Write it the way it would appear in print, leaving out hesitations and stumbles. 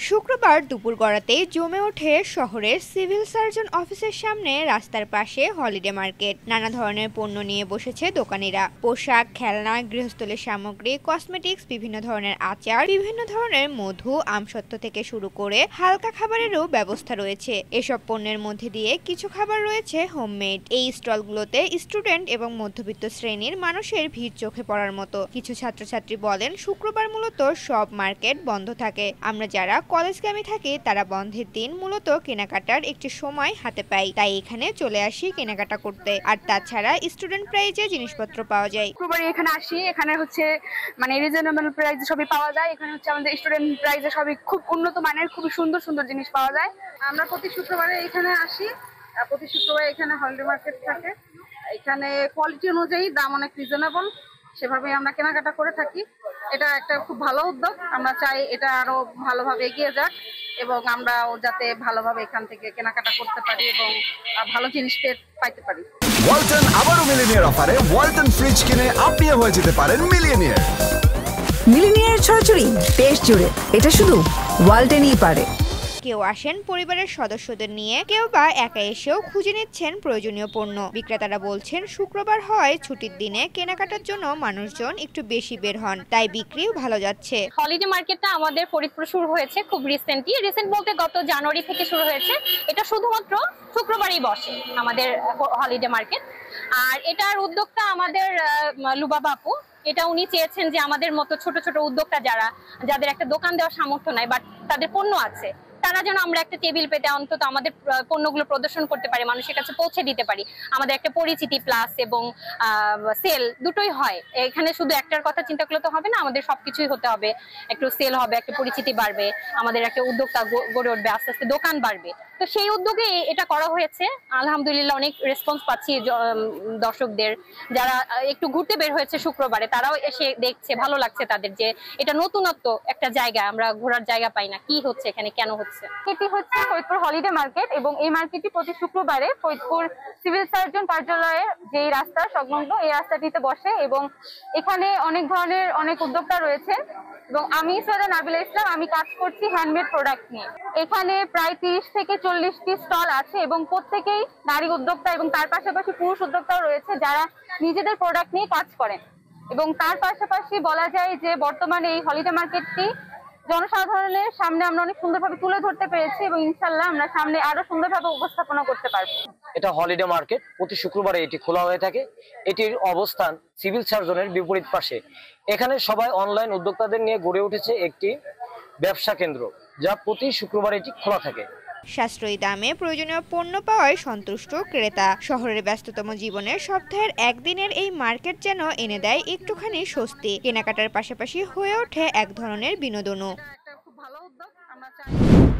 শুক্রবার দুপুর গড়াতেই জমে ওঠে শহরের সিভিল সার্জন অফিসের সামনে রাস্তার পাশে হলিডে মার্কেট। নানা ধরনের পণ্য নিয়ে বসেছে দোকানিরা। পোশাক, খেলনা, গৃহস্থলীর সামগ্রী, কসমেটিক্স, বিভিন্ন ধরনের আচার, বিভিন্ন ধরনের মধু, আমসত্ত্ব থেকে শুরু করে হালকা খাবারেরও ব্যবস্থা রয়েছে। এসব পণ্যের মধ্যে দিয়ে কিছু খাবার রয়েছে হোমমেড। এই স্টলগুলোতে স্টুডেন্ট এবং মধ্যবিত্ত শ্রেণীর মানুষের ভিড় চোখে পড়ার মতো। কিছু ছাত্রছাত্রী বলেন, শুক্রবার মূলত সব মার্কেট বন্ধ থাকে। আমরা যারা কলেজগামী থাকি তারা বন্ধের দিন মূলত কেনাকাটার একটি সময় হাতে পাই, তাই এখানে চলে আসি কেনাকাটা করতে। আর তাছাড়া স্টুডেন্ট প্রাইজে জিনিসপত্র পাওয়া যায়। শুক্রবারে এখানে আসি, এখানে হচ্ছে মানে রিজনেবল প্রাইসে সবই পাওয়া যায়। এখানে হচ্ছে আমাদের স্টুডেন্ট প্রাইসে সবই খুব উন্নত মানের, খুব সুন্দর সুন্দর জিনিস পাওয়া যায়। আমরা প্রতি শুক্রবারে এখানে আসি। প্রতি শুক্রবারে এখানে হলিডে মার্কেট থাকে। এখানে কোয়ালিটি অনুযায়ী দাম অনেক রিজনেবল, সেভাবেই আমরা কেনাকাটা করে থাকি। এটা একটা খুব ভালো উদ্যোগ। আমরা চাই এটা আরো ভালোভাবে এগিয়ে যাক এবং আমরাও যাতে ভালোভাবে এখান থেকে কেনাকাটা করতে পারি এবং ভালো জিনিস পাইতে পারি। ওয়ালটন আবারও মিলিনিয়ার অফারে ওয়ালটন ফ্রিজ কিনে আপনিও হয়ে যেতে পারেন মিলিয়নিয়ার। মিলিনিয়ার ছড়াছড়ি দেশ জুড়ে, এটা শুধু ওয়ালটনই পারে। কেউ আসেন পরিবারের সদস্যদের নিয়ে, কেউ বা একা এসেও খুঁজে নিচ্ছেন প্রয়োজনীয় পণ্য। বিক্রেতারা বলছেন, শুক্রবার হয় ছুটির দিনে কেনাকাটার জন্য মানুষজন একটু বেশি বের হন, তাই বিক্রিও ভালো যাচ্ছে। হলিডে মার্কেটটা আমাদের ফরিদপুর শুরু হয়েছে খুব রিসেন্ট বলতে গত জানুয়ারি থেকে শুরু হয়েছে। এটা শুধুমাত্র শুক্রবারই বসে আমাদের হলিডে মার্কেট। আর এটার উদ্যোক্তা আমাদের লুবাবা আপু। এটা উনি চেয়েছেন যে আমাদের মতো ছোট ছোট উদ্যোক্তা যাদের একটা দোকান দেওয়ার সামর্থ্য নাই বাট তাদের পণ্য আছে, তারা যেন আমরা একটা টেবিল পেতে অন্তত আমাদের পণ্যগুলো প্রদর্শন করতে পারি, মানুষের কাছে পৌঁছে দিতে পারি। আমাদের একটা পরিচিতি প্লাস এবং সেল দুটোই হয়। এখানে শুধু একটার কথা চিন্তা করলে তো হবে না, আমাদের সবকিছুই হতে হবে। একটু সেল হবে, একটা পরিচিতি বাড়বে, আমাদের একটা উদ্যোক্তা গড়ে উঠবে, আস্তে আস্তে দোকান বাড়বে। তো সেই উদ্যোগে এটা করা হয়েছে। আলহামদুলিল্লাহ অনেক রেসপন্স পাচ্ছি দর্শকদের। যারা একটু ঘুরতে বের হয়েছে শুক্রবারে তারাও এসে দেখছে, ভালো লাগছে তাদের যে এটা নতুনত্ব একটা জায়গা, আমরা ঘোরার জায়গা পাই না, কি হচ্ছে এখানে, কেন হচ্ছে। এটি হচ্ছে ফরিদপুর হলিডে মার্কেট এবং এই মার্কেটটি প্রতি শুক্রবারে ফরিদপুর সিভিল সার্জন কার্যালয়ের যে রাস্তা সংলগ্ন এই রাস্তাটিতে বসে এবং এখানে অনেক ধরনের অনেক উদ্যোক্তা রয়েছে এবং আমি সৈয়দা নাবিলা ইসলাম, আমি কাজ করছি হ্যান্ডমেড প্রোডাক্ট নিয়ে। এখানে প্রায় 30 থেকে 40টি স্টল আছে এবং প্রত্যেকেই নারী উদ্যোক্তা এবং তার পাশাপাশি পুরুষ উদ্যোক্তাও রয়েছে যারা নিজেদের প্রোডাক্ট নিয়ে কাজ করেন। এবং তার পাশাপাশি বলা যায় যে বর্তমানে এই হলিডে মার্কেটটি জনসাধারণের সামনে আমরা অনেক সুন্দরভাবে তুলে ধরতে পেরেছি এবং ইনশাল্লাহ আমরা সামনে আরো সুন্দরভাবে উপস্থাপনা করতে পারবো। এটা হলিডে মার্কেট, প্রতি শুক্রবারে এটি খোলা হয়ে থাকে। এটির অবস্থান সিভিল সার্জনের বিপরীত পাশে। এখানে সবাই অনলাইন উদ্যোক্তাদের নিয়ে গড়ে উঠেছে একটি ব্যবসা কেন্দ্র, যা প্রতি শুক্রবার এটি খোলা থাকে। সাশ্রয়ী দামে প্রয়োজনীয় পণ্য পাওয়ায় সন্তুষ্ট ক্রেতা। শহরের ব্যস্ততম জীবনের সপ্তাহের একদিনের এই মার্কেট যেন এনে দেয় একটুখানি স্বস্তি। কেনাকাটার পাশাপাশি হয়ে ওঠে এক ধরনের বিনোদনও। এটা একটা খুব ভালো উদ্যোগ। আমরা চাই